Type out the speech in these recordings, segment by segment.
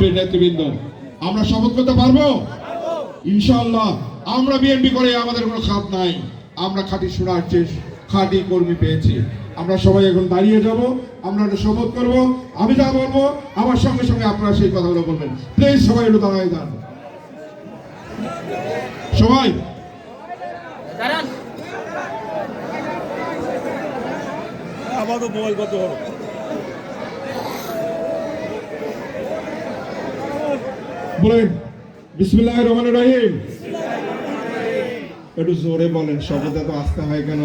বিএনপির নেতৃবৃন্দ, আমরা শপথ করতে পারবো ইনশাআল্লাহ। আমরা বিএনপি করে আমাদের কোনো খাত নাই, আমরা খাঁটি সোনার চেয়ে খাঁটি কর্মী পেয়েছি। আমরা সবাই এখন দাঁড়িয়ে যাব, আমরা একটা শপথ করব। আমি যা বলবো আমার সঙ্গে সঙ্গে আপনারা সেই কথাগুলো বলবেন। প্লিজ সবাই একটু দাঁড়ায় যান, সবাই আবারও মোবাইল কত হলো বলেন বিসমিল্লাহির রহমানির রহিম। একটু জোরে বলেন, শব্দটা তো আসতে হয় কেন?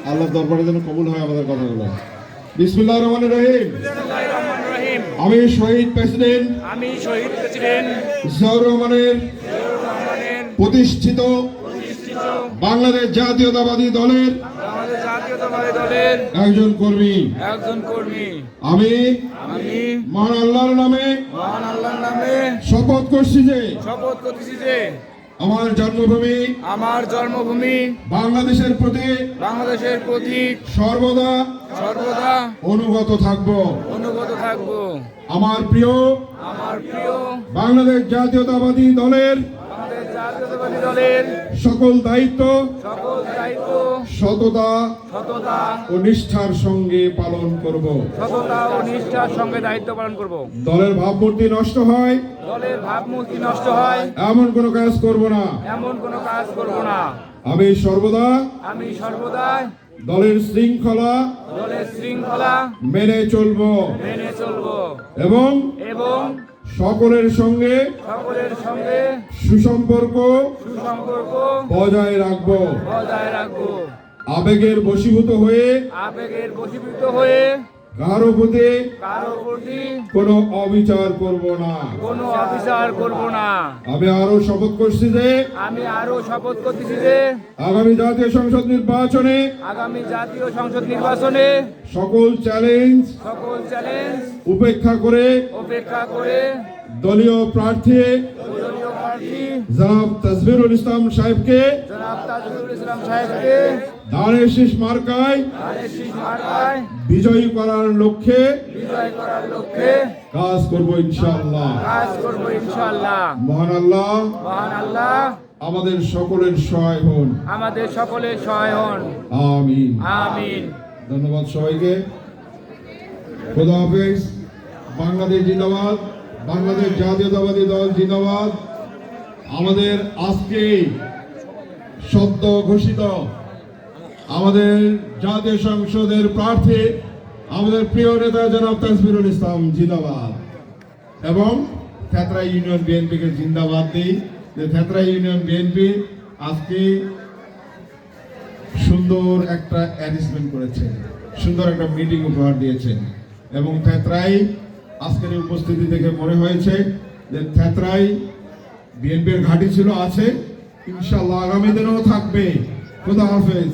আল্লাহ দরবারে যেন কবুল হয় আমাদের কথাগুলো। বিসমিল্লাহির রহমানির রহিম। আমি শহীদ প্রেসিডেন্ট জিয়াউর রহমানের প্রতিষ্ঠিত বাংলাদেশ জাতীয়তাবাদী দলের একজন কর্মী। আমি মহান আল্লাহর নামে শপথ করছি যে আমার জন্মভূমি বাংলাদেশের প্রতি সর্বদা অনুগত থাকব। আমার প্রিয় বাংলাদেশ জাতীয়তাবাদী দলের সকল দায়িত্ব সততা ও নিষ্ঠার সঙ্গে পালন করব। দলের ভাবমূর্তি নষ্ট হয় এমন কোনো কাজ করব না। আমি সর্বদা দলের শৃঙ্খলা মেনে চলব এবং সকলের সঙ্গে সুসম্পর্ক বজায় রাখব। আবেগের বশীভূত হয়ে কারো প্রতি কোনো অবিচার করব না। আমি আরো শপথ করছি যে আগামী জাতীয় সংসদ নির্বাচনে সকল চ্যালেঞ্জ উপেক্ষা করে দলীয় প্রার্থী জনাব তাজবিরুল ইসলাম সাহেবকে ধানের শীষ মার্কায় বিজয়ী করার লক্ষ্যে কাজ করব ইনশাআল্লাহ। মহান আল্লাহ আমাদের সকলের সহায় হন। আমিন। ধন্যবাদ সবাইকে। খোদা হাফেজ। বাংলাদেশ জিন্দাবাদ, বাংলাদেশ জাতীয়তাবাদী দল জিন্দাবাদ। আমাদের আজকে সদ্য ঘোষিত আমাদের জাতীয় সংসদের প্রার্থী আমাদের প্রিয় নেতা জনাব তাজবিরুল ইসলাম জিন্দাবাদ এবং থেতরা ইউনিয়ন বিএনপিকে জিন্দাবাদ দিই। যে থেতরা ইউনিয়ন বিএনপি আজকে সুন্দর একটা অ্যারেঞ্জমেন্ট করেছেন, সুন্দর একটা মিটিং উপহার দিয়েছেন এবং থেতরাই আজকের উপস্থিতি দেখে মনে হয়েছে যে থেতরাই বিএনপির ঘাঁটি ছিল, আছে, ইনশাআল্লাহ আগামী দিনেও থাকবে। খোদা হাফেজ।